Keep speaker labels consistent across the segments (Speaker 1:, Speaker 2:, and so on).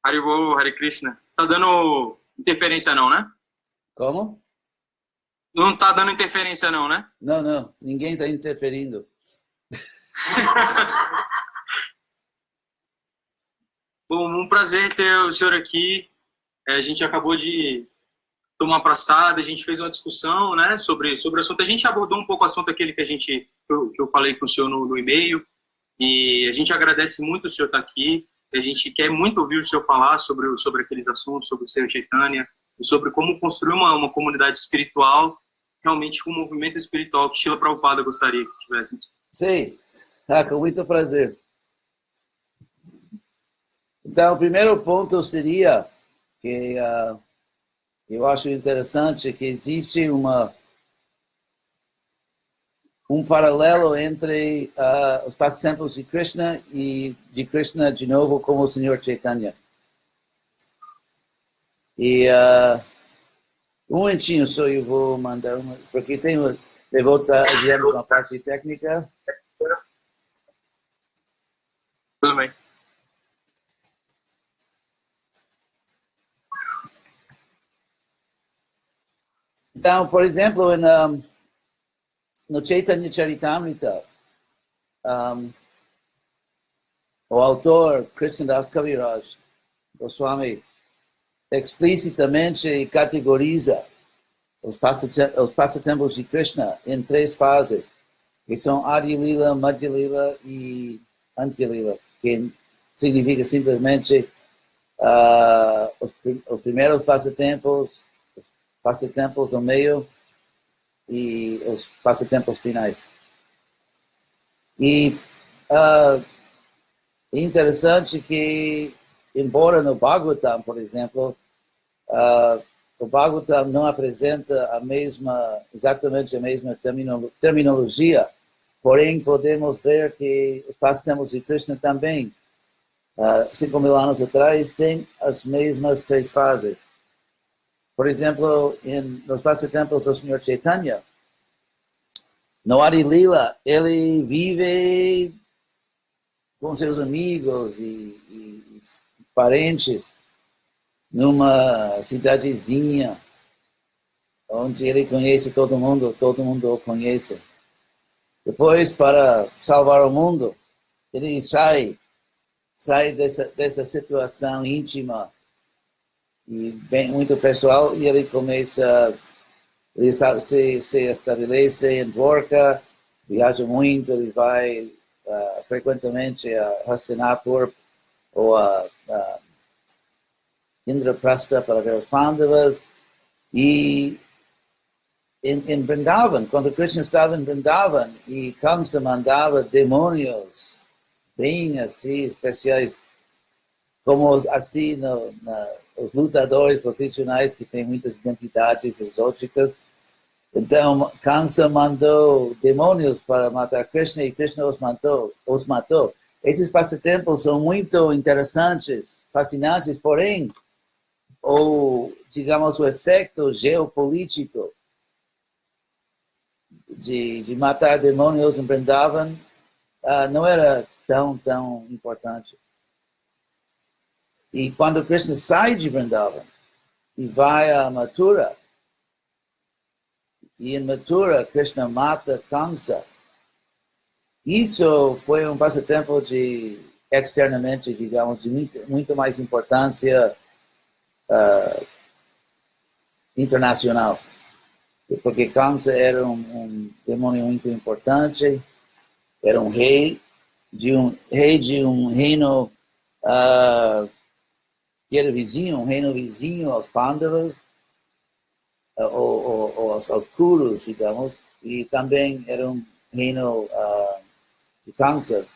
Speaker 1: Haribol, Hare Krishna. Tá dando interferência não, né?
Speaker 2: Como?
Speaker 1: Não tá dando interferência não, né?
Speaker 2: Não. Ninguém está interferindo.
Speaker 1: Bom, um prazer ter o senhor aqui. A gente acabou de tomar uma praçada, a gente fez uma discussão, né, sobre o assunto. A gente abordou um pouco o assunto aquele que eu falei com o senhor no e-mail. E a gente agradece muito o senhor estar aqui. A gente quer muito ouvir o senhor falar sobre aqueles assuntos, sobre o Senhor Chaitanya, e sobre como construir uma comunidade espiritual, realmente com um movimento espiritual que Srila Prabhupada gostaria que tivesse.
Speaker 2: Sim, com muito prazer. Então, o primeiro ponto seria que eu acho interessante que existe um paralelo entre os passatempos de Krishna e de Krishna de novo como o Senhor Chaitanya. E um momentinho só eu vou mandar porque eu vou estar adiando uma parte técnica.
Speaker 1: Tudo bem.
Speaker 2: Então, por exemplo, no Chaitanya Charitamrita, o autor Krishnadas Kaviraj Goswami explicitamente categoriza os passatempos de Krishna em 3 fases, que são Adi Lila, Madhya Lila e Antya Lila, que significa simplesmente os primeiros passatempos do meio e os passatempos finais. E é interessante que, embora no Bhagavatam, por exemplo, o Bhagavatam não apresenta exatamente a mesma terminologia, porém podemos ver que os passatempos de Krishna também, 5.000 anos atrás, têm as mesmas 3 fases. Por exemplo, nos passatempos do Senhor Chaitanya, no Adi Lila, ele vive com seus amigos e parentes numa cidadezinha onde ele conhece todo mundo o conhece. Depois, para salvar o mundo, ele sai dessa situação íntima e bem muito pessoal, e ele começa, ele se estabelece em Dwarka, viaja muito, ele vai frequentemente a Hastinapur ou a Indraprastha para ver os Pandavas, e em Vrindavan, quando Krishna estava em Vrindavan e Kamsa mandava demônios bem assim especiais, como assim os lutadores profissionais que têm muitas identidades exóticas. Então, Kamsa mandou demônios para matar Krishna e Krishna os matou. Esses passatempos são muito interessantes, fascinantes, porém, digamos, o efeito geopolítico de matar demônios em Vrindavan não era tão importante. E quando Krishna sai de Vrindavan e vai a Mathura, e em Mathura Krishna mata Kamsa, isso foi um passatempo externamente, digamos, de muito mais importância internacional. Porque Kamsa era um demônio muito importante, era um rei de um reino que era vizinho, um reino vizinho aos Pandavas, ou aos Kurus, digamos, e também era um reino de Kamsa,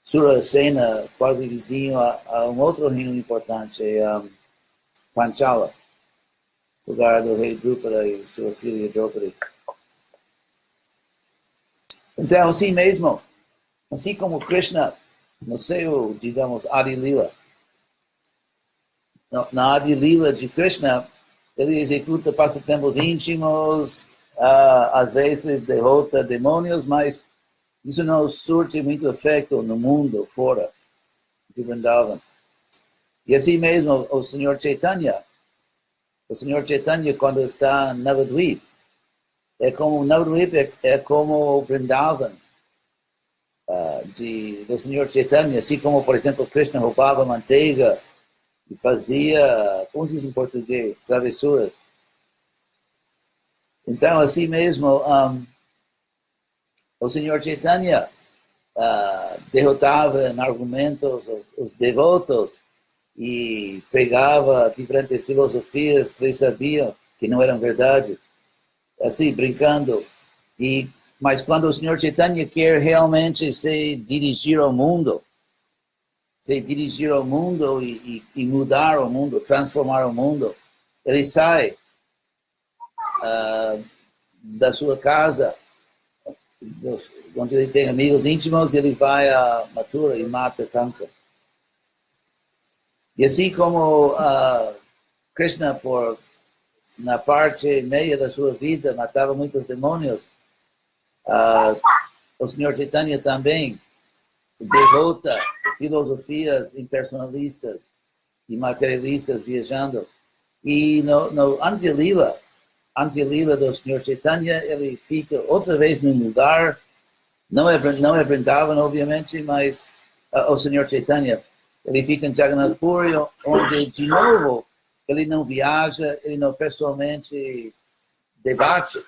Speaker 2: Surasena, quase vizinho a um outro reino importante, Panchala, lugar do rei Drupada e sua filha Draupadi. Então, assim mesmo, assim como Krishna, no seu, digamos, Adi Lila, na Adi Lila de Krishna, ele executa passatempos íntimos, às vezes derrota demônios, mas isso não surte muito efeito no mundo fora de Vrindavan. E assim mesmo o Senhor Chaitanya, quando está em Navadvip, Navadvip é como o Vrindavan do Senhor Chaitanya, assim como, por exemplo, Krishna roubava manteiga e fazia, como se diz em português, travessuras. Então, assim mesmo, o Senhor Chaitanya derrotava em argumentos os devotos e pregava diferentes filosofias que eles sabiam que não eram verdade, assim, brincando. Mas quando o Senhor Chaitanya quer realmente se dirigir ao mundo e mudar o mundo, transformar o mundo, ele sai da sua casa, onde ele tem amigos íntimos, ele vai a Mathura e mata Kamsa. E assim como Krishna, na parte meia da sua vida, matava muitos demônios, o Senhor Chaitanya também derrota filosofias impersonalistas e materialistas viajando. E no Antya-lila do Senhor Chaitanya, ele fica outra vez num lugar, não é Vrindavan, obviamente, mas o Senhor Chaitanya, ele fica em Jagannath Puri, onde, de novo, ele não viaja, ele não pessoalmente debate,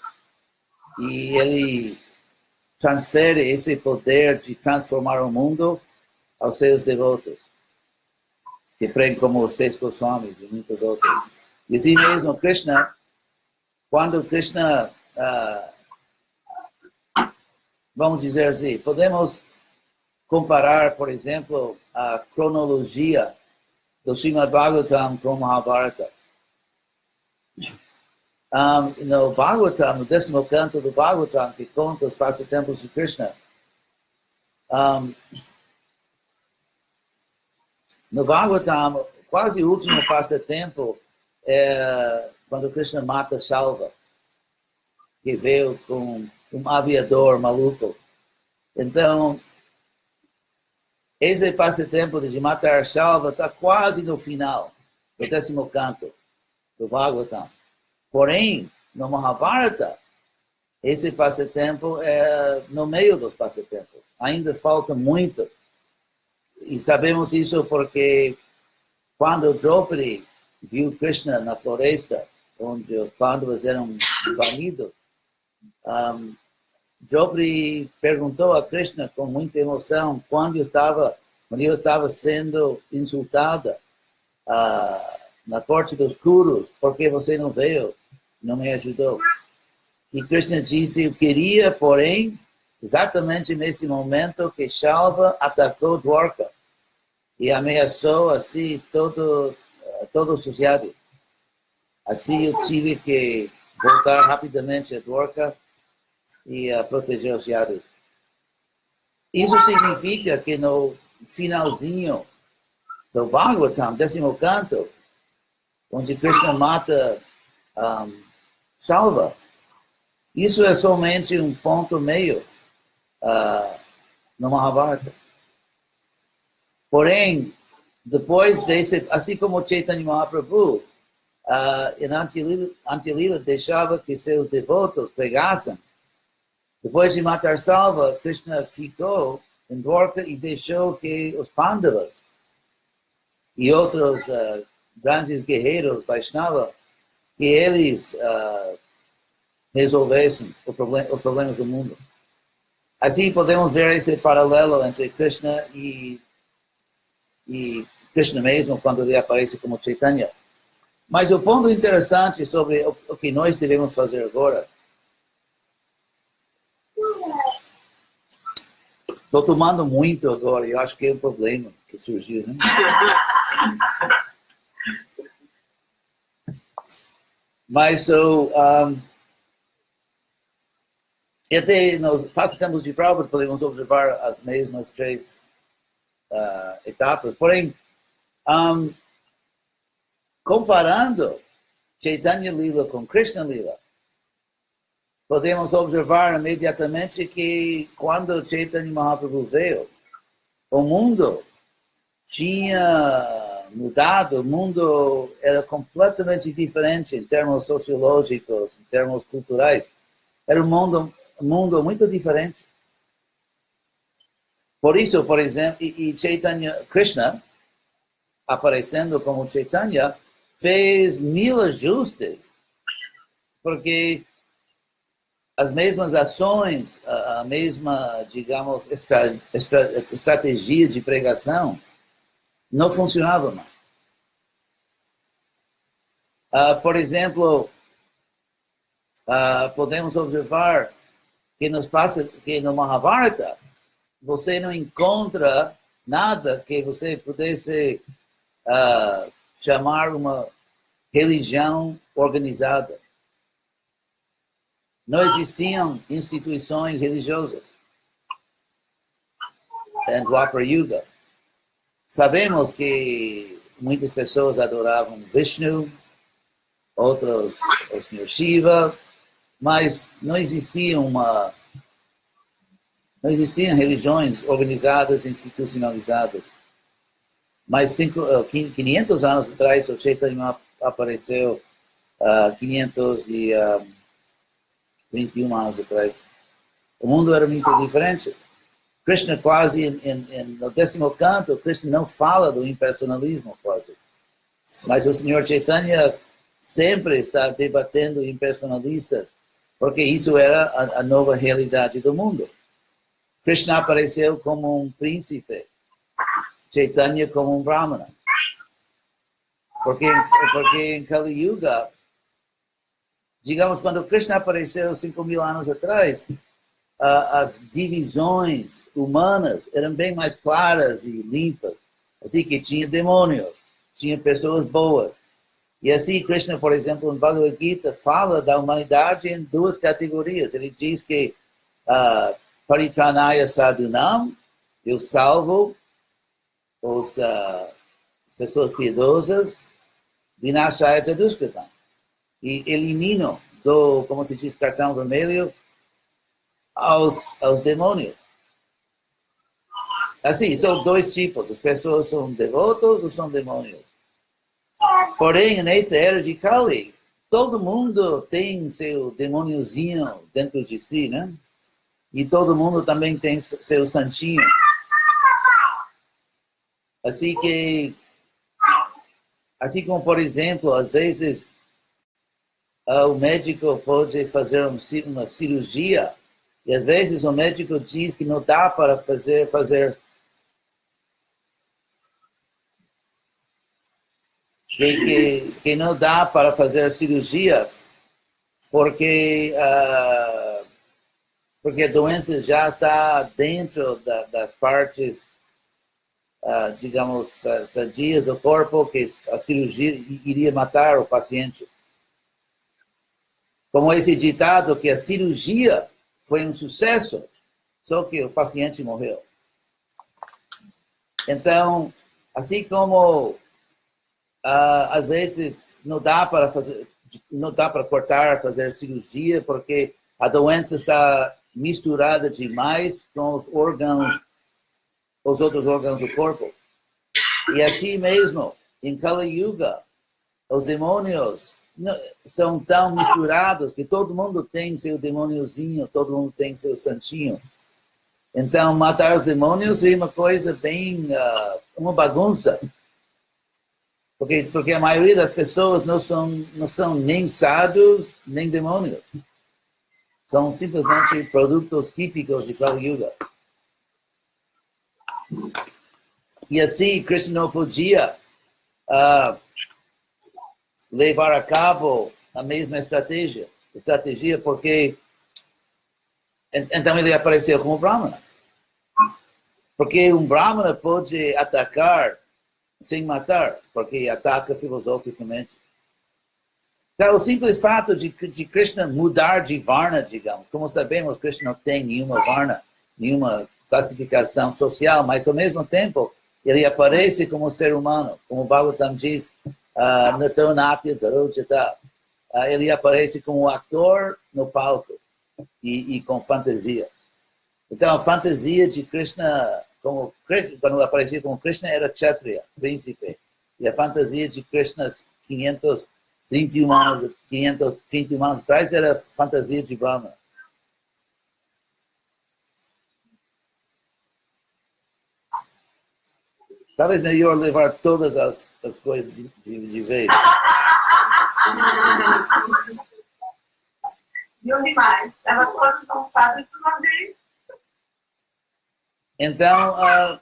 Speaker 2: e ele transfere esse poder de transformar o mundo aos seus devotos, que pregam como os 6 Goswamis e muitos outros. E assim mesmo, Krishna, quando Krishna, vamos dizer assim, podemos comparar, por exemplo, a cronologia do Srimad Bhagavatam com Mahabharata. No Bhagavatam, no 10º canto do Bhagavatam, que conta os passatempos de Krishna, no Bhagavatam, quase o último passatempo é quando Krishna mata Shalva, que veio com um aviador maluco. Então, esse passatempo de matar Shalva está quase no final do 10º canto do Bhagavatam. Porém, no Mahabharata, esse passatempo é no meio dos passatempos. Ainda falta muito. E sabemos isso porque quando Draupadi viu Krishna na floresta, onde os Pandavas eram banidos, Draupadi perguntou a Krishna com muita emoção quando eu estava sendo insultada na corte dos Kurus, porque você não veio, não me ajudou. E Krishna disse, eu queria, porém, exatamente nesse momento que Shalva atacou Dwarka e ameaçou assim todos os Yadus. Assim eu tive que voltar rapidamente a Dwarka e proteger os Yadus. Isso significa que no finalzinho do Bhagavatam, 10º canto, onde Krishna mata Shalva, isso é somente um ponto meio no Mahabharata. Porém, depois desse, assim como Chaitanya Mahaprabhu, em Antya-lila deixava que seus devotos pregassem. Depois de matar Shalva, Krishna ficou em Dwarka e deixou que os Pandavas e outros grandes guerreiros Vaishnava, que eles resolvessem os problemas do mundo. Assim podemos ver esse paralelo entre Krishna e Krishna mesmo, quando ele aparece como Chaitanya. Mas o ponto interessante sobre o que nós devemos fazer agora, estou tomando muito agora, eu acho que é um problema que surgiu, né? Mas até nos passatempos de Prabhupada podemos observar as mesmas 3 etapas. Porém, comparando Chaitanya Lila com Krishna Lila, podemos observar imediatamente que quando Chaitanya Mahaprabhu veio, o mundo tinha mudado, o mundo era completamente diferente em termos sociológicos, em termos culturais. Era um mundo muito diferente. Por isso, por exemplo, e Chaitanya Krishna, aparecendo como Chaitanya, fez 1000 ajustes, porque as mesmas ações, a mesma, digamos, estratégia de pregação não funcionava mais. Por exemplo, podemos observar que no Mahabharata você não encontra nada que você pudesse chamar uma religião organizada. Não existiam instituições religiosas em Dwapara Yuga. Sabemos que muitas pessoas adoravam Vishnu, outros o Senhor Shiva, mas não existiam religiões organizadas, institucionalizadas. Mas 500 anos atrás, o Chaitanya apareceu, 521 anos atrás. O mundo era muito diferente. Krishna quase, no 10º canto, Krishna não fala do impersonalismo quase. Mas o Senhor Chaitanya sempre está debatendo impersonalistas, porque isso era a nova realidade do mundo. Krishna apareceu como um príncipe, Chaitanya como um brahmana. Porque em Kali Yuga, digamos, quando Krishna apareceu 5.000 anos atrás, as divisões humanas eram bem mais claras e limpas. Assim que tinha demônios, tinha pessoas boas. E assim, Krishna, por exemplo, em Bhagavad Gita, fala da humanidade em 2 categorias. Ele diz que Paritranaya Sadhunam, eu salvo as pessoas piedosas, Vinashaya Chadushkritam, e elimino como se diz, cartão vermelho, aos demônios. Assim, são 2 tipos. As pessoas são devotos ou são demônios. Porém, nesta era de Kali, todo mundo tem seu demôniozinho dentro de si, né? E todo mundo também tem seu santinho. Assim como, por exemplo, às vezes o médico pode fazer uma cirurgia e às vezes o médico diz que não dá para fazer que não dá para fazer a cirurgia porque a doença já está dentro das partes, digamos, sadias do corpo, que a cirurgia iria matar o paciente. Como esse ditado que a cirurgia foi um sucesso, só que o paciente morreu. Então, assim como às vezes não dá para cortar, fazer cirurgia, porque a doença está misturada demais com os outros órgãos do corpo. E assim mesmo, em Kali Yuga, os demônios são tão misturados que todo mundo tem seu demôniozinho, todo mundo tem seu santinho. Então, matar os demônios é uma coisa bem, uma bagunça. Porque a maioria das pessoas não são nem sadhus, nem demônios. São simplesmente produtos típicos de Kali Yuga. E assim, Krishna não podia levar a cabo a mesma estratégia porque então ele apareceu como Brahmana. Porque um Brahmana pode atacar sem matar, porque ataca filosoficamente. Então, o simples fato de Krishna mudar de Varna, digamos, como sabemos, Krishna não tem nenhuma Varna, nenhuma classificação social, mas ao mesmo tempo, ele aparece como ser humano, como o Bhagavatam diz, ele aparece como ator no palco e com fantasia. Então, a fantasia de Krishna, quando ele aparecia como Krishna, era Kshatriya, príncipe. E a fantasia de Krishna 531 anos atrás era fantasia de Brahma. Talvez melhor levar todas as coisas de vez.
Speaker 3: Viu demais. Estava todos ocupados de uma vez.
Speaker 2: Então,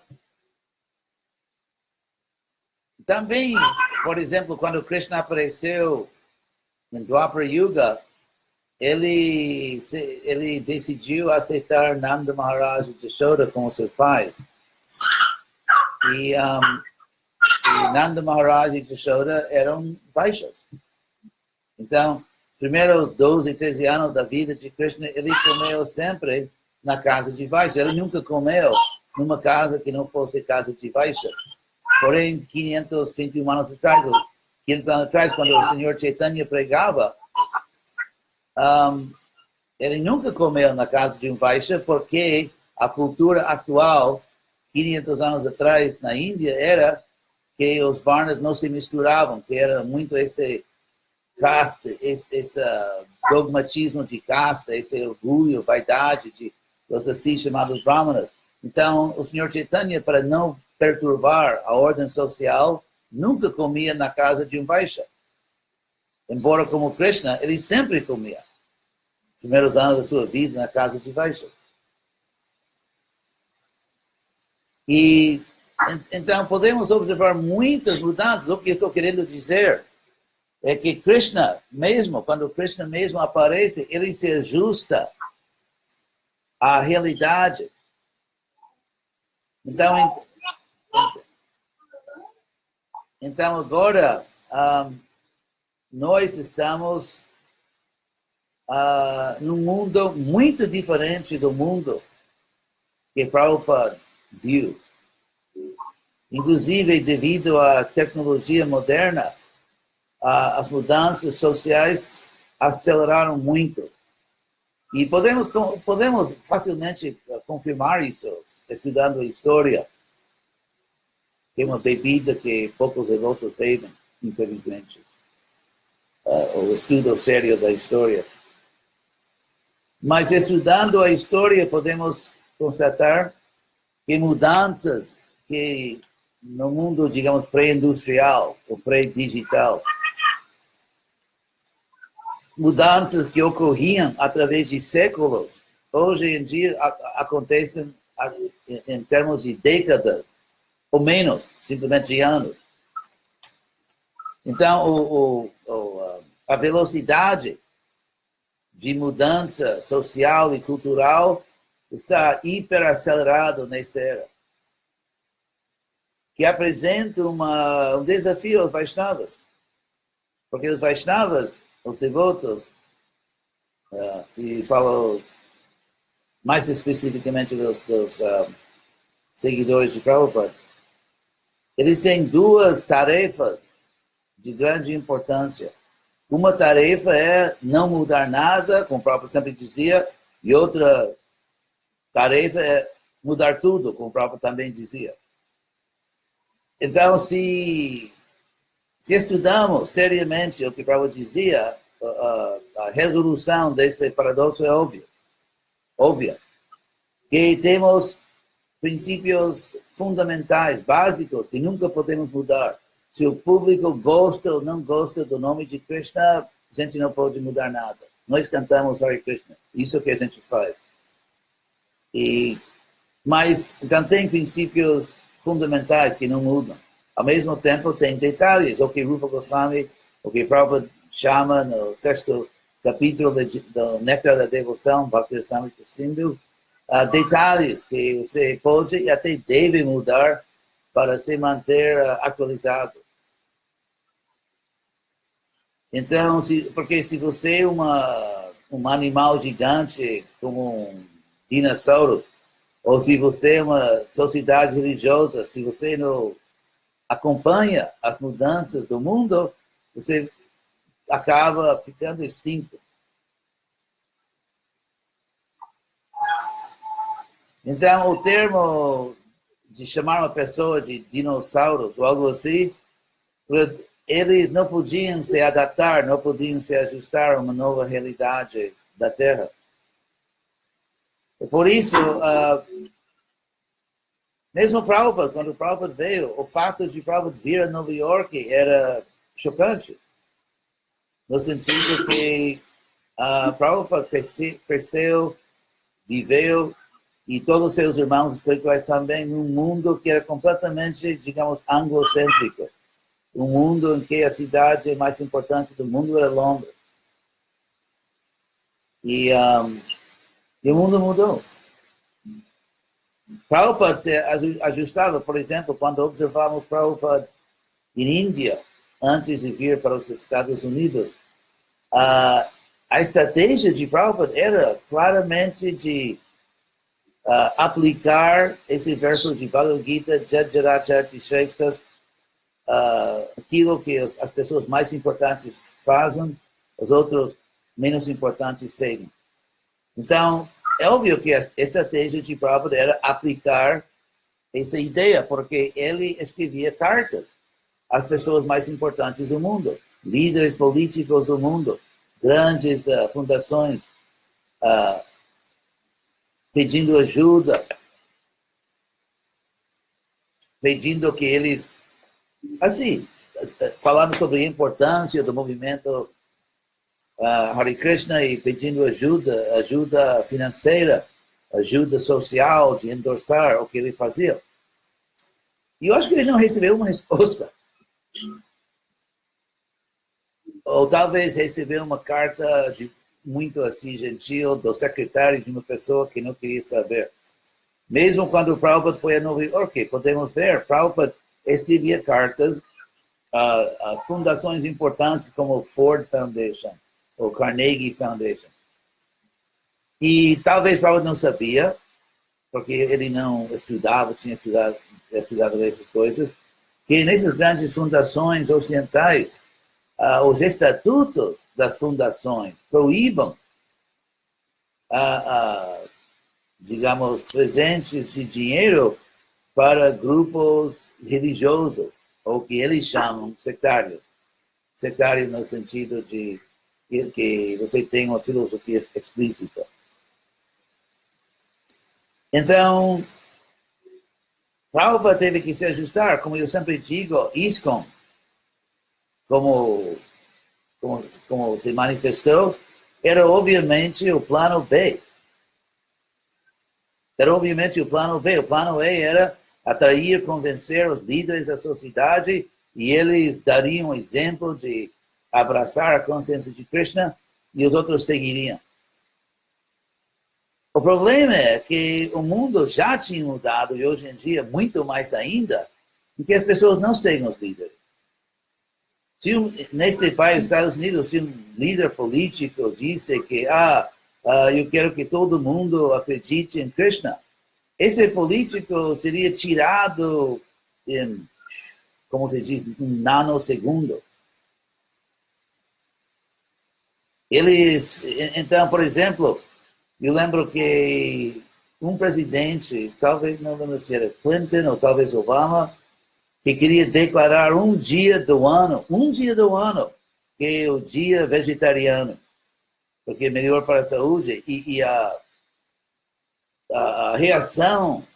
Speaker 2: também, por exemplo, quando Krishna apareceu em Dwapara Yuga, ele decidiu aceitar Nanda Maharaj e Yashoda como seus pais. E Nanda Maharaj e Yashoda eram Vaishyas. Então, primeiros 12, 13 anos da vida de Krishna, ele comeu sempre na casa de Vaishyas. Ele nunca comeu numa casa que não fosse casa de Vaishyas. Porém, 531 anos atrás, 500 anos atrás, quando o Senhor Chaitanya pregava, ele nunca comeu na casa de um Vaishya, porque a cultura atual, 500 anos atrás, na Índia, era que os Varnas não se misturavam, que era muito esse casta, esse dogmatismo de casta, esse orgulho, vaidade de os assim chamados Brahmanas. Então, o Senhor Chaitanya, para não perturbar a ordem social, nunca comia na casa de um Vaishya. Embora como Krishna, ele sempre comia. Primeiros anos da sua vida na casa de Vaishya. E então podemos observar muitas mudanças. O que eu estou querendo dizer é que Krishna mesmo, quando Krishna mesmo aparece, ele se ajusta à realidade. Então agora nós estamos num mundo muito diferente do mundo que Prabhupada viu. Inclusive, devido à tecnologia moderna, as mudanças sociais aceleraram muito. E podemos facilmente confirmar isso estudando a história, que é uma bebida que poucos devotos bebem, infelizmente. O estudo sério da história. Mas estudando a história, podemos constatar que mudanças que no mundo, digamos, pré-industrial ou pré-digital, mudanças que ocorriam através de séculos, hoje em dia acontecem em termos de décadas, ou menos, simplesmente de anos. Então, a velocidade de mudança social e cultural está hiperacelerado nesta era, que apresenta um desafio aos Vaishnavas. Porque os Vaishnavas, os devotos, e falo mais especificamente dos seguidores de Prabhupada, eles têm duas tarefas de grande importância. Uma tarefa é não mudar nada, como o Prabhupada sempre dizia, e outra tarefa é mudar tudo, como o Prabhupada também dizia. Então, se estudamos seriamente o que o Prabhupada dizia, a resolução desse paradoxo é óbvia. Que temos princípios fundamentais, básicos, que nunca podemos mudar. Se o público gosta ou não gosta do nome de Krishna, a gente não pode mudar nada. Nós cantamos Hare Krishna. Isso que a gente faz. Mas então tem princípios fundamentais que não mudam. Ao mesmo tempo, tem detalhes. O que Rupa Goswami, o que Prabhupada chama no 6º capítulo do Néctar da Devoção, Bhakti Rasamrita Sindhu, detalhes que você pode e até deve mudar para se manter atualizado. Então, porque se você é um animal gigante como um dinossauro, ou se você é uma sociedade religiosa, se você não acompanha as mudanças do mundo, você acaba ficando extinto. Então, o termo de chamar uma pessoa de dinossauros ou algo assim Eles não podiam se adaptar, não podiam se ajustar a uma nova realidade da Terra. Por isso, mesmo Prabhupada, quando o Prabhupada veio, o fato de Prabhupada vir a Nova York era chocante, no sentido que Prabhupada cresceu, viveu, e todos os seus irmãos espirituais também, num mundo que era completamente, digamos, anglocêntrico. Um mundo em que a cidade mais importante do mundo era Londres. E o mundo mudou. Prabhupada se ajustava, por exemplo, quando observamos Prabhupada em Índia, antes de vir para os Estados Unidos, a estratégia de Prabhupada era claramente de aplicar esse verso de Bhagavad Gita, Jat Jaracharti Shrestha, aquilo que as pessoas mais importantes fazem, os outros menos importantes seguem. Então, é óbvio que a estratégia de Prabhupada era aplicar essa ideia, porque ele escrevia cartas às pessoas mais importantes do mundo, líderes políticos do mundo, grandes fundações, pedindo ajuda, pedindo que eles, assim, falando sobre a importância do movimento Hare Krishna e pedindo ajuda financeira, ajuda social, de endossar o que ele fazia. E eu acho que ele não recebeu uma resposta. Ou talvez recebeu uma carta muito assim gentil do secretário de uma pessoa que não queria saber. Mesmo quando o Prabhupada foi a Nova York, podemos ver, Prabhupada escrevia cartas a fundações importantes como Ford Foundation ou Carnegie Foundation. E talvez Prabhupada não sabia, porque ele não estudava, tinha estudado essas coisas, que nessas grandes fundações ocidentais, os estatutos das fundações proíbam, digamos, presentes de dinheiro para grupos religiosos, ou que eles chamam sectários. Sectário no sentido de que você tem uma filosofia explícita. Então, Prabhupada teve que se ajustar, como eu sempre digo, ISKCON, como se manifestou, era obviamente o plano B. Era obviamente o plano B. O plano A era atrair, convencer os líderes da sociedade e eles dariam um exemplo de abraçar a consciência de Krishna e os outros seguiriam. O problema é que o mundo já tinha mudado e hoje em dia muito mais ainda, em que as pessoas não seguem os líderes. Neste país, nos Estados Unidos, se um líder político disse que eu quero que todo mundo acredite em Krishna, esse político seria tirado em, como se diz, um nanosegundo. Então, por exemplo, eu lembro que um presidente, talvez não lembro se era Clinton ou talvez Obama, que queria declarar um dia do ano, que é o dia vegetariano, porque é melhor para a saúde, e a reação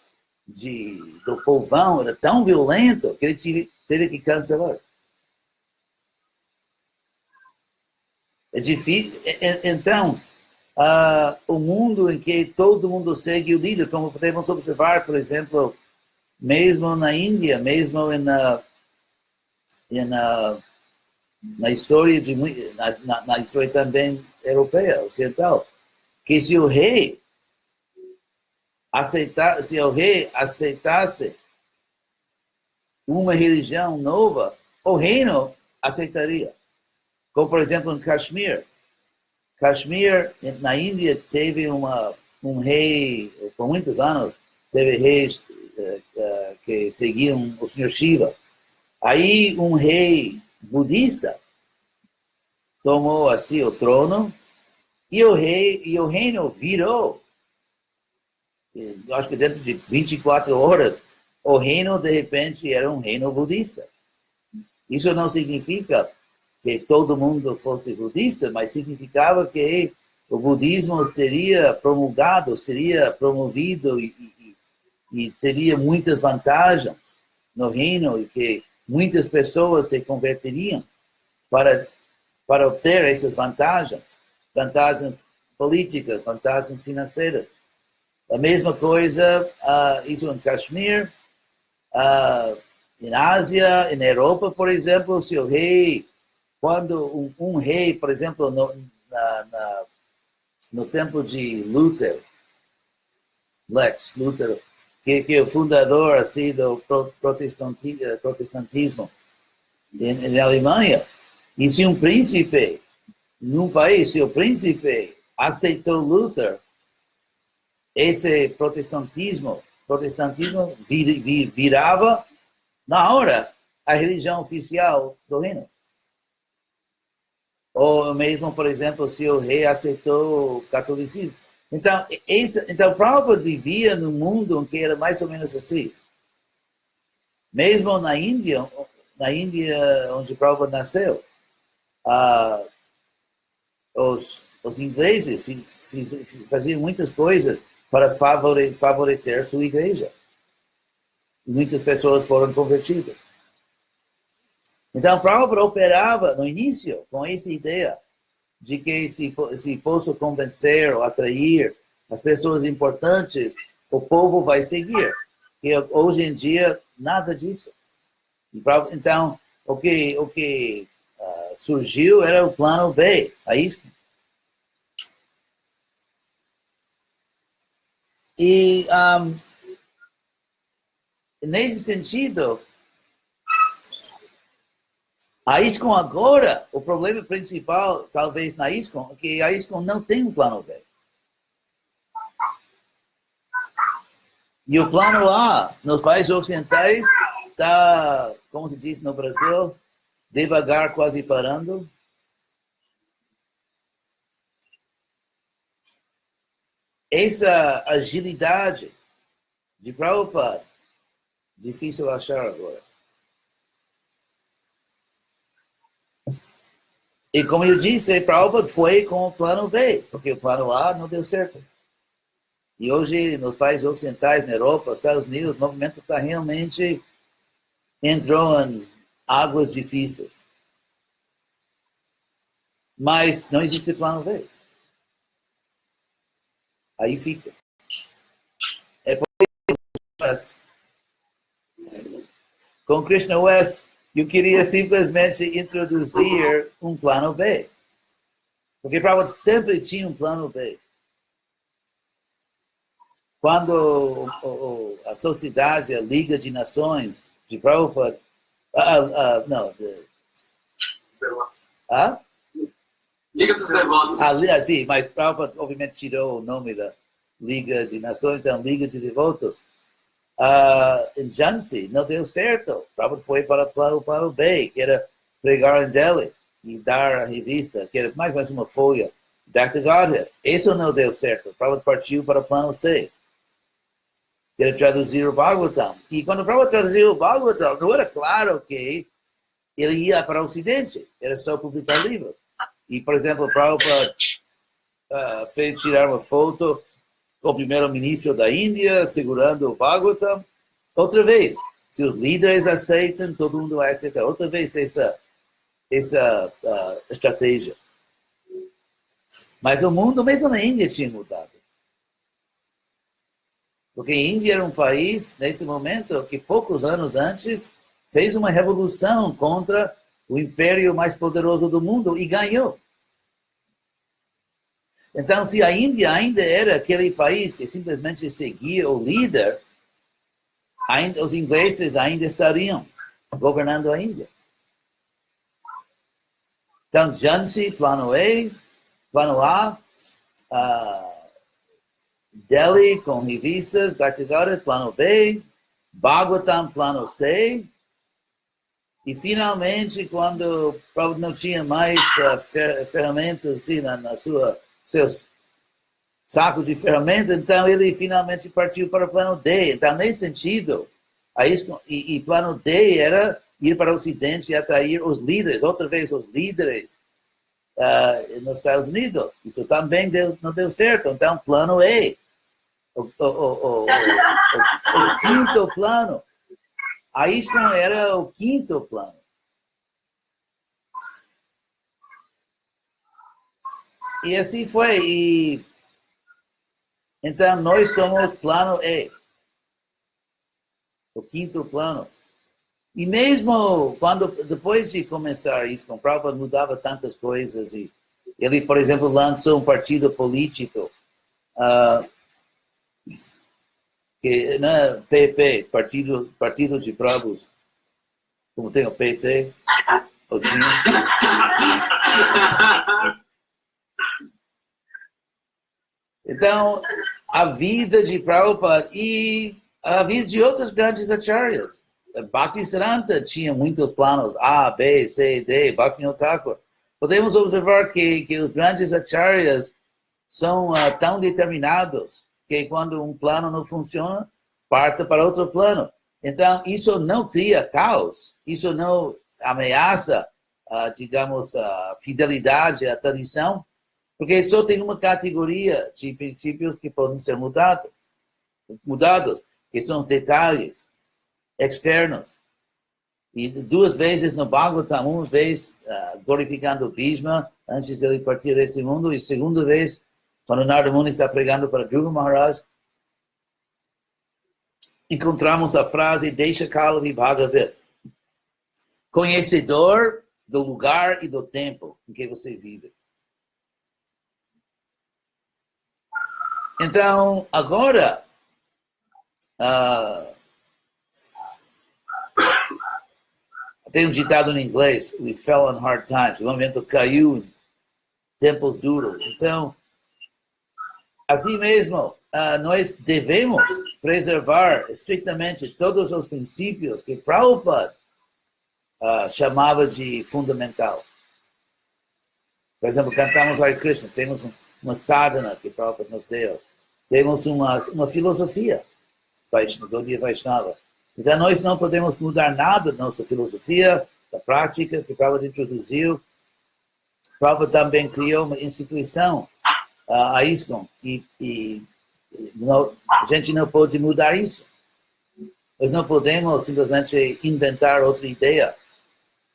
Speaker 2: do povão era tão violenta que ele teve que cancelar. É difícil. Então, o mundo em que todo mundo segue o líder, como podemos observar, por exemplo, mesmo na Índia, mesmo na história na história também europeia, ocidental, que se o rei aceitasse uma religião nova, o reino aceitaria. Como, por exemplo, em Kashmir. Kashmir, na Índia, teve um rei, por muitos anos, teve reis que seguiam o Senhor Shiva. Aí um rei budista tomou assim o trono e o reino virou. Eu acho que dentro de 24 horas, o reino, de repente, era um reino budista. Isso não significa que todo mundo fosse budista, mas significava que o budismo seria promulgado, seria promovido e teria muitas vantagens no reino e que muitas pessoas se converteriam para obter essas vantagens, vantagens políticas, vantagens financeiras. A mesma coisa, isso em Kashmir, em Ásia, em Europa, por exemplo, se o rei, quando um rei, por exemplo, no tempo de Lutero, Lex Lutero, que é o fundador assim, do protestantismo em Alemanha, e se um príncipe, num país, se o príncipe aceitou Lutero, esse protestantismo virava, na hora, a religião oficial do reino. Ou mesmo, por exemplo, se o rei aceitou o catolicismo. Então Prabhupada vivia num mundo em que era mais ou menos assim. Mesmo na Índia onde Prabhupada nasceu, os ingleses faziam muitas coisas para favorecer sua igreja. Muitas pessoas foram convertidas. Então, Prabhupada operava no início com essa ideia de que se posso convencer ou atrair as pessoas importantes, o povo vai seguir. E hoje em dia, nada disso. Então, o que surgiu era o plano B, a ISKCON. E, nesse sentido, a ISKCON agora, o problema principal, talvez, na ISKCON, é que a ISKCON não tem um plano B. E o plano A, nos países ocidentais, está, como se diz no Brasil, devagar, quase parando. Essa agilidade de Prabhupada, difícil achar agora. E como eu disse, Prabhupada foi com o plano B, porque o plano A não deu certo. E hoje, nos países ocidentais, na Europa, nos Estados Unidos, o movimento está realmente entrou em águas difíceis. Mas não existe plano B. Aí fica. É por isso com Krishna West, eu queria simplesmente introduzir um plano B. Porque Prabhupada sempre tinha um plano B. Quando a sociedade, a Liga de Nações de Prabhupada,
Speaker 1: Liga dos Devotos.
Speaker 2: Sim, mas Prabhupada obviamente tirou o nome da Liga de Nações, então Liga de Devotos. Em Jhansi, não deu certo. Prabhupada foi para o plano B, que era pregar em Delhi e dar a revista, que era mais ou menos uma folha, Dr. Godhead. Isso não deu certo. Prabhupada partiu para o plano C, que era traduzir o Bhagavatam. E quando Prabhupada traduziu o Bhagavatam, não era claro que ele ia para o Ocidente, era só publicar livros. E, por exemplo, Prabhupada fez tirar uma foto com o primeiro-ministro da Índia, segurando o Bhagavatam. Outra vez, se os líderes aceitam, todo mundo vai aceitar. Outra vez, essa estratégia. Mas o mundo, mesmo na Índia, tinha mudado. Porque a Índia era um país, nesse momento, que poucos anos antes, fez uma revolução contra o império mais poderoso do mundo e ganhou. Então, se a Índia ainda era aquele país que simplesmente seguia o líder, os ingleses ainda estariam governando a Índia. Então, Jhansi, plano A, Delhi com revistas, Bhaktivedanta, plano B, Bhagavatam, plano C, e finalmente, quando não tinha mais ferramentas assim, seus sacos de ferramentas, então ele finalmente partiu para o plano D. Então, nesse sentido, e plano D era ir para o Ocidente e atrair os líderes, outra vez os líderes nos Estados Unidos. Isso também não deu certo. Então, plano E, o quinto plano. A ISKCON era o quinto plano. E assim foi. E, então, nós somos plano E, o quinto plano. E mesmo quando, depois de começar isso, o Prabhupada mudava tantas coisas. E ele, por exemplo, lançou um partido político, que, né, PP, Partido de Prabhus, como tem o PT, ou tinha. Então, a vida de Prabhupada e a vida de outros grandes acharyas. Bhaktisiddhanta tinha muitos planos, A, B, C, D, Bhaktivinoda Thakur. Podemos observar que os grandes acharyas são tão determinados que quando um plano não funciona, parta para outro plano. Então, isso não cria caos, isso não ameaça, digamos, a fidelidade à tradição, porque só tem uma categoria de princípios que podem ser mudados, que são os detalhes externos. E 2 vezes no Bhagavatam, 1 vez glorificando Bhishma antes de ele partir deste mundo, e 2ª vez quando Narada Muni está pregando para Dhruva Maharaj, encontramos a frase Desha Kala Vibhagavit, conhecedor do lugar e do tempo em que você vive. Então, agora, tem um ditado em inglês, we fell on hard times, o momento caiu em tempos duros. Então, assim mesmo, nós devemos preservar estritamente todos os princípios que Prabhupada chamava de fundamental. Por exemplo, cantamos Hare Krishna, temos uma sadhana que Prabhupada nos deu, temos uma filosofia Gaudiya Vaishnava. Então, nós não podemos mudar nada da nossa filosofia, da prática que Prabhupada introduziu. Prabhupada também criou uma instituição, a ISKCON, e a gente não pode mudar isso. Nós não podemos simplesmente inventar outra ideia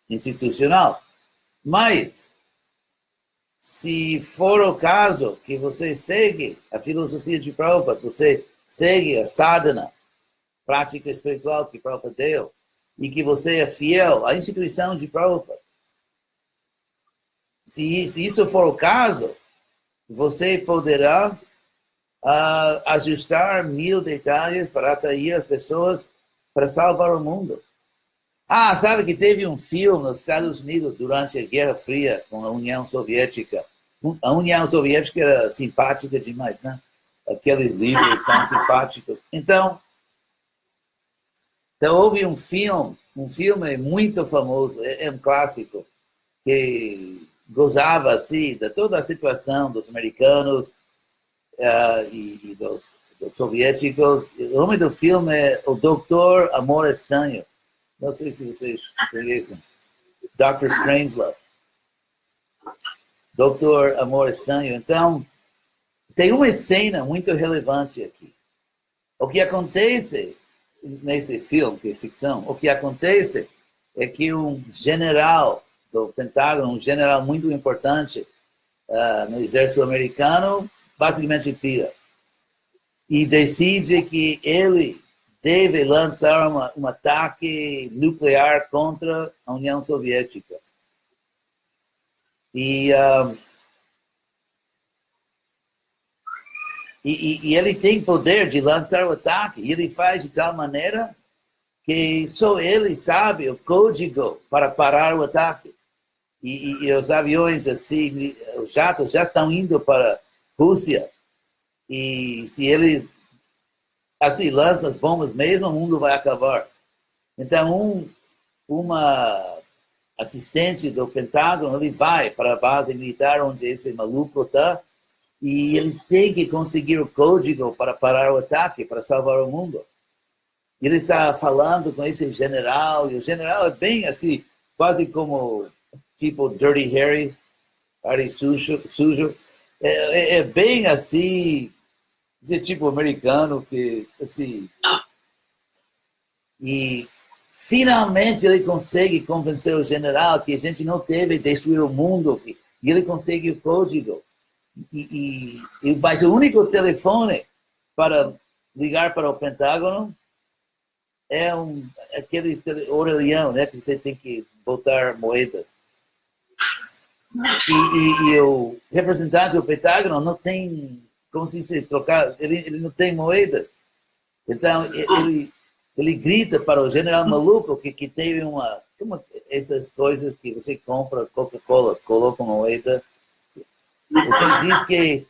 Speaker 2: institucional. Mas, se for o caso que você segue a filosofia de Prabhupada, você segue a sadhana, prática espiritual que Prabhupada deu, e que você é fiel à instituição de Prabhupada. Se isso for o caso, você poderá ajustar 1000 detalhes para atrair as pessoas para salvar o mundo. Sabe que teve um filme nos Estados Unidos durante a Guerra Fria com a União Soviética. A União Soviética era simpática demais, né? Aqueles líderes tão simpáticos. Então, houve um filme muito famoso, é um clássico, que gozava assim de toda a situação dos americanos e dos soviéticos. O nome do filme é O Doutor Amor Estranho. Não sei se vocês conhecem. Dr. Strangelove. Doutor Amor Estranho. Então, tem uma cena muito relevante aqui. O que acontece nesse filme, que é ficção, o que acontece é que um general do Pentágono, um general muito importante no exército americano, basicamente pira. E decide que ele deve lançar um ataque nuclear contra a União Soviética. E ele tem poder de lançar o ataque, e ele faz de tal maneira que só ele sabe o código para parar o ataque. E os aviões, assim, os jatos já estão indo para a Rússia, e se ele assim lança as bombas mesmo, o mundo vai acabar. Então, uma assistente do Pentágono, ele vai para a base militar onde esse maluco está, e ele tem que conseguir o código para parar o ataque, para salvar o mundo. ele está falando com esse general, e o general é bem assim, quase como tipo Dirty Harry, Harry sujo. É bem assim, de tipo americano, que assim. E finalmente ele consegue convencer o general que a gente não deve destruir o mundo, e ele consegue o código. Mas o único telefone para ligar para o Pentágono é aquele orelhão, né, que você tem que botar moedas. E o representante do Pentágono não tem, como se diz, trocar, ele não tem moedas. Então, ele grita para o general maluco que teve como essas coisas que você compra, Coca-Cola, coloca uma moeda. Ele diz que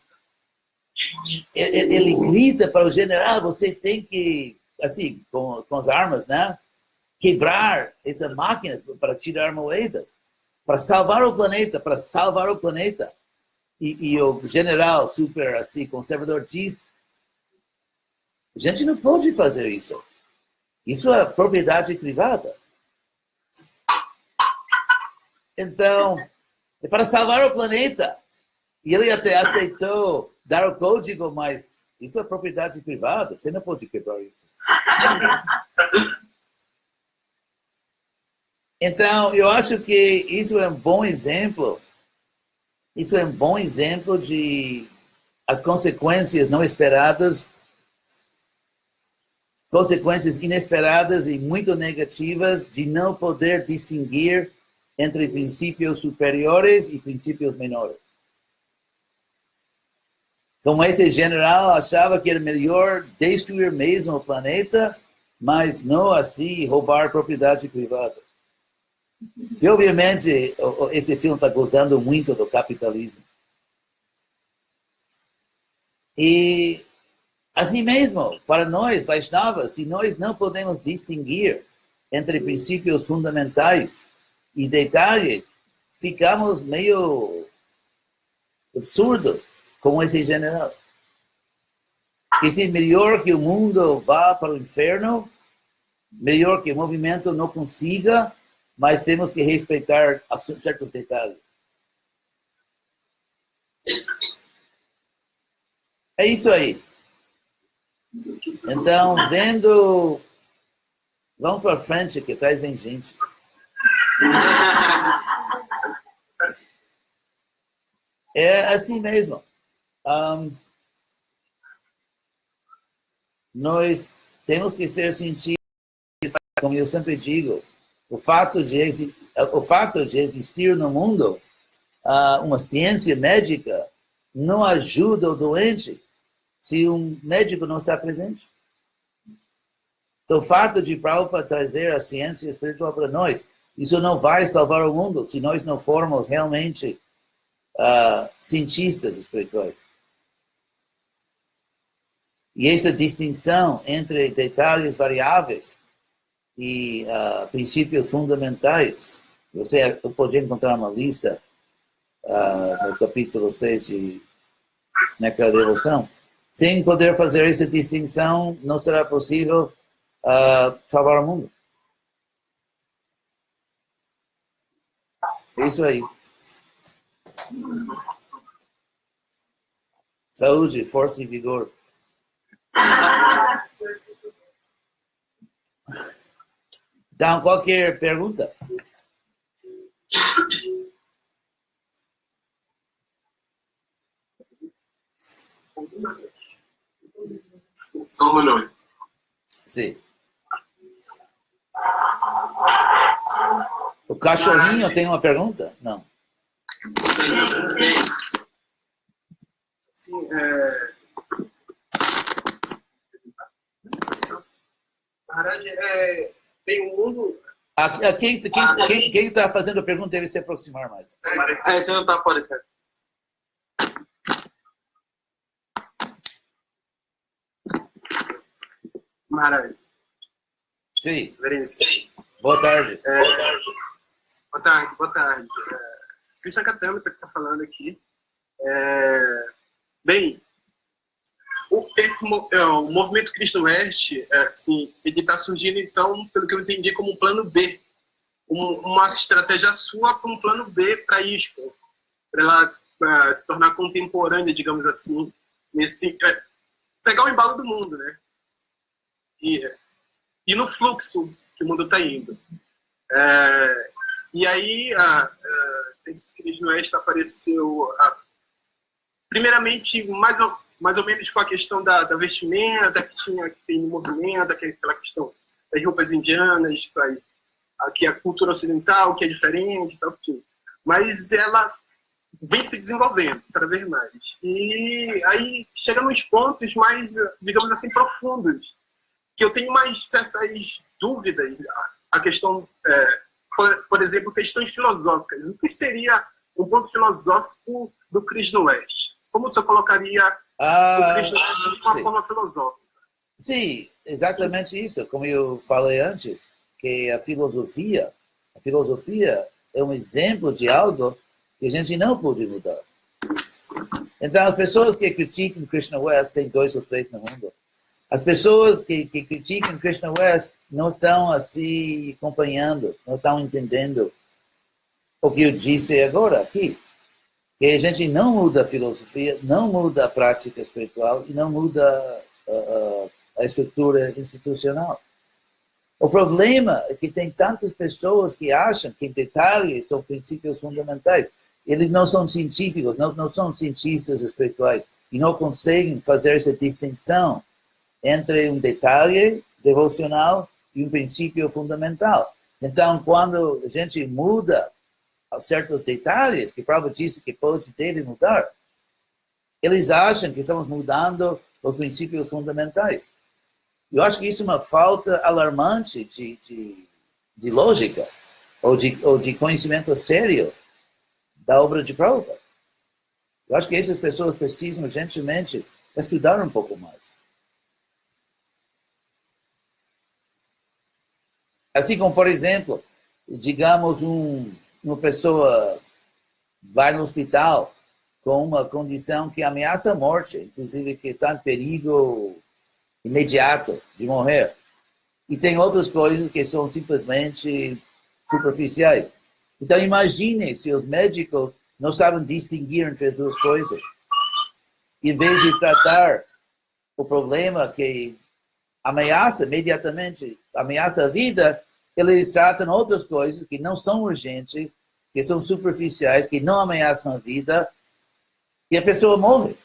Speaker 2: ele grita para o general, você tem que, assim, com as armas, né, quebrar essa máquina para tirar moedas, para salvar o planeta, E o general super assim conservador diz: a gente não pode fazer isso. Isso é propriedade privada. Então, é para salvar o planeta. E ele até aceitou dar o código, mas isso é propriedade privada. Você não pode quebrar isso. Então, eu acho que isso é um bom exemplo. Isso é um bom exemplo de as consequências não esperadas, consequências inesperadas e muito negativas de não poder distinguir entre princípios superiores e princípios menores. Como esse general achava que era melhor destruir mesmo o planeta, mas não assim roubar propriedade privada. E, obviamente, esse filme está gozando muito do capitalismo. E, assim mesmo, para nós, Vaishnavas, se nós não podemos distinguir entre princípios fundamentais e detalhes, ficamos meio absurdos com esse general. Que se melhor que o mundo vá para o inferno, melhor que o movimento não consiga, mas temos que respeitar certos detalhes. É isso aí. Então, vamos para frente, que atrás vem gente. É assim mesmo. Nós temos que ser cientistas, como eu sempre digo. O fato de existir no mundo uma ciência médica não ajuda o doente se um médico não está presente. Então, o fato de Prabhupada trazer a ciência espiritual para nós, isso não vai salvar o mundo se nós não formos realmente cientistas espirituais. E essa distinção entre detalhes variáveis e princípios fundamentais, você pode encontrar uma lista no capítulo 6 de Nectar da Devoção. Sem poder fazer essa distinção, não será possível salvar o mundo. É isso aí. Saúde, força e vigor. Então, qualquer pergunta?
Speaker 1: Só um minuto.
Speaker 2: Sim. O cachorrinho tem uma pergunta? Não.
Speaker 4: Sim, Maharaj, bem, o mundo...
Speaker 2: Quem está fazendo a pergunta deve se aproximar mais.
Speaker 1: Você não está aparecendo.
Speaker 4: Maharaj.
Speaker 2: Sim.
Speaker 4: Sim.
Speaker 2: Boa tarde.
Speaker 4: Boa tarde. Krishna Katama está falando aqui. Bem, o movimento Cristo Oeste, assim, ele está surgindo, então, pelo que eu entendi, como um plano B. Uma estratégia sua para um plano B para isso, para ela se tornar contemporânea, digamos assim, pegar o embalo do mundo, né? E no fluxo que o mundo está indo. E aí, esse Cristo Oeste apareceu, primeiramente, mais ou menos com a questão da vestimenta, que tem no movimento, aquela questão das roupas indianas, que é a cultura ocidental, que é diferente, tal, tudo. Mas ela vem se desenvolvendo cada vez mais. E aí chega nos pontos mais, digamos assim, profundos, que eu tenho mais certas dúvidas. A questão, por exemplo, questões filosóficas. O que seria um ponto filosófico do Krishna West? Como você colocaria o Krishna West de uma forma filosófica?
Speaker 2: Sim, exatamente isso. Como eu falei antes, que a filosofia é um exemplo de algo que a gente não pode mudar. Então, as pessoas que criticam Krishna West, tem 2 ou 3 no mundo, as pessoas que criticam Krishna West não estão assim acompanhando, não estão entendendo o que eu disse agora aqui. Que a gente não muda a filosofia, não muda a prática espiritual e não muda a estrutura institucional. O problema é que tem tantas pessoas que acham que detalhes são princípios fundamentais. Eles não são científicos, não são cientistas espirituais e não conseguem fazer essa distinção entre um detalhe devocional e um princípio fundamental. Então, quando a gente muda certos detalhes, que Prabhupada disse que deve mudar, eles acham que estamos mudando os princípios fundamentais. Eu acho que isso é uma falta alarmante de lógica ou de conhecimento sério da obra de Prabhupada. Eu acho que essas pessoas precisam urgentemente estudar um pouco mais. Assim como, por exemplo, digamos, uma pessoa vai no hospital com uma condição que ameaça a morte, inclusive que está em perigo imediato de morrer. E tem outras coisas que são simplesmente superficiais. Então, imagine se os médicos não sabem distinguir entre as duas coisas. Em vez de tratar o problema que ameaça imediatamente, ameaça a vida, eles tratam outras coisas que não são urgentes, que são superficiais, que não ameaçam a vida, e a pessoa morre.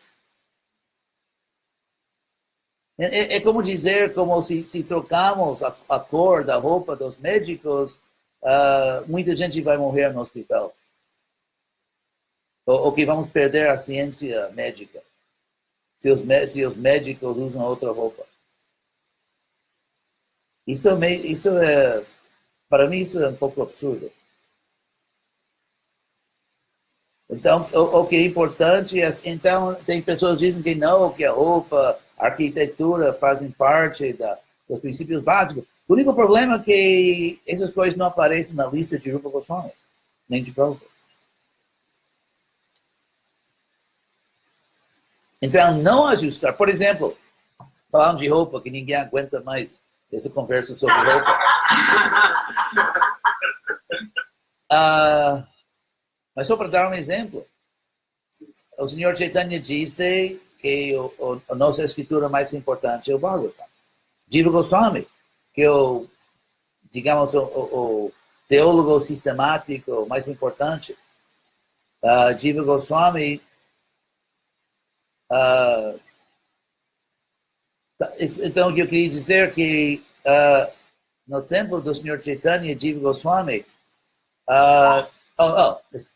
Speaker 2: É como dizer, como se trocamos a cor da roupa dos médicos, muita gente vai morrer no hospital. Ou que vamos perder a ciência médica, se os médicos usam outra roupa. Para mim, isso é um pouco absurdo. Então, o que é importante é... Então, tem pessoas que dizem que não, que a roupa, a arquitetura fazem parte dos princípios básicos. O único problema é que essas coisas não aparecem na lista de Rupa Goswami, nem de Prabhupada. Então, não ajustar. Por exemplo, falando de roupa, que ninguém aguenta mais essa conversa sobre roupa. Mas só para dar um exemplo, o Senhor Chaitanya disse que a nossa escritura mais importante é o Bhagavatam. Jiva Goswami, que é digamos, o teólogo sistemático mais importante, Jiva Goswami, então eu queria dizer que no tempo do Senhor Chaitanya, Jiva Goswami,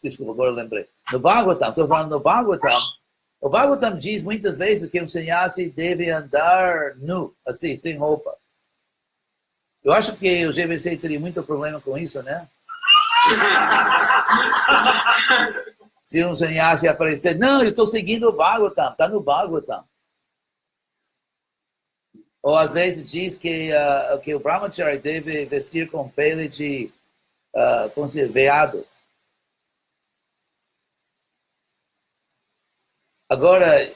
Speaker 2: desculpa, agora eu lembrei. No Bhagavatam, estou falando no Bhagavatam, o Bhagavatam diz muitas vezes que um sannyasi deve andar nu, assim, sem roupa. Eu acho que o GBC teria muito problema com isso, né? Se um sannyasi aparecer, não, eu estou seguindo o Bhagavatam, está no Bhagavatam. Ou às vezes diz que o Brahmachari deve vestir com pele de veado. Agora,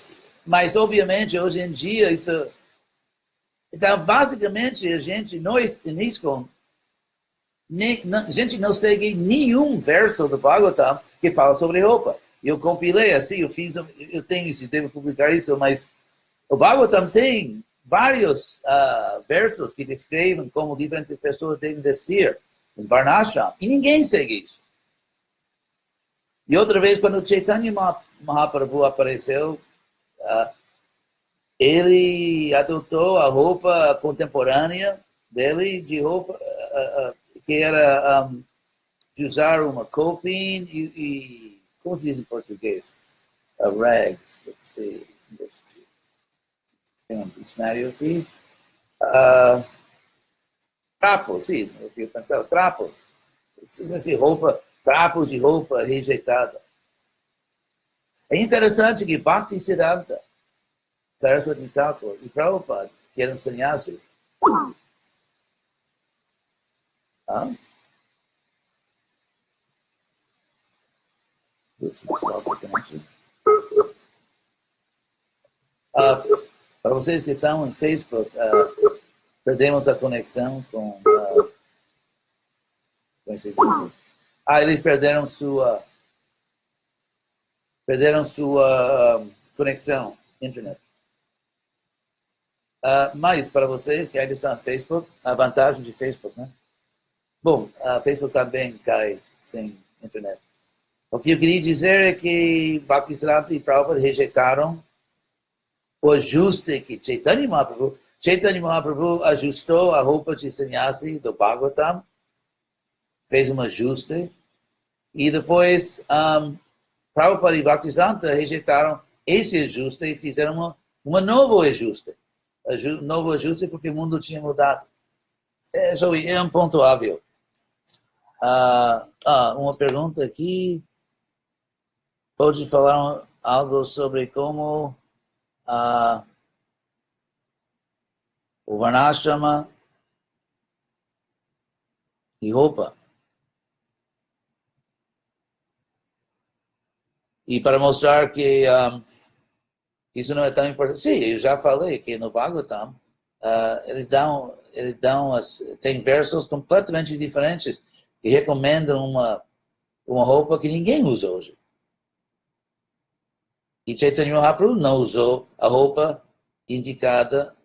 Speaker 2: Mas, obviamente, hoje em dia, isso... Então, basicamente, nós, em ISKCON, a gente não segue nenhum verso do Bhagavatam que fala sobre roupa. Eu compilei assim, eu tenho isso, eu devo publicar isso, mas o Bhagavatam tem vários versos que descrevem como diferentes pessoas devem vestir em Varnashram, e ninguém segue isso. E outra vez, quando Chaitanya Mahaprabhu apareceu, ele adotou a roupa contemporânea dele, de roupa que era de usar uma coping e como se diz em português? Rags, let's see. Tem um dicionário aqui. Trapos, sim, eu pensava, trapos. Assim, trapos de roupa rejeitada. É interessante que Bhaktisiddhanta, Saraswati Thakur e Prabhupada, que eram sannyasis, para vocês que estão no Facebook, perdemos a conexão com esse grupo. Eles perderam sua conexão, internet. Mas para vocês que ainda estão no Facebook, a vantagem de Facebook, né? Bom, a Facebook também cai sem internet. O que eu queria dizer é que Bhaktisiddhanta e Prabhupada rejeitaram o ajuste que Chaitanya Mahaprabhu ajustou a roupa de sannyasi do Bhagavatam, fez um ajuste, e depois Prabhupada e Bhaktisiddhanta rejeitaram esse ajuste e fizeram um novo ajuste. Novo ajuste porque o mundo tinha mudado. Isso é um ponto óbvio. Uma pergunta aqui. Pode falar algo sobre como o Varnashrama e roupa. E para mostrar que isso não é tão importante. Sim, eu já falei que no Bhagavatam tem versos completamente diferentes que recomendam uma roupa que ninguém usa hoje. E Chaitanya Mahaprabhu não usou a roupa indicada.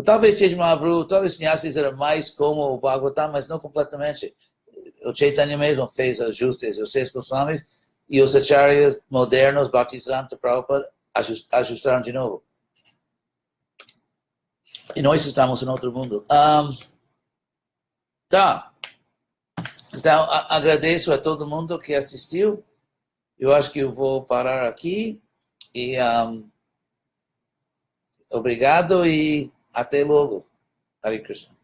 Speaker 2: Talvez Chaitanya Mahaprabhu, talvez sannyasis era mais como o Bhagavatam, mas não completamente. O Chaitanya mesmo fez ajustes, os 6 Goswamis e os acharyas modernos, Bhaktisiddhanta Prabhupada, ajustaram de novo. E nós estamos em outro mundo. Tá. Então, agradeço a todo mundo que assistiu. Eu acho que eu vou parar aqui. E obrigado e até logo. Hare Krishna.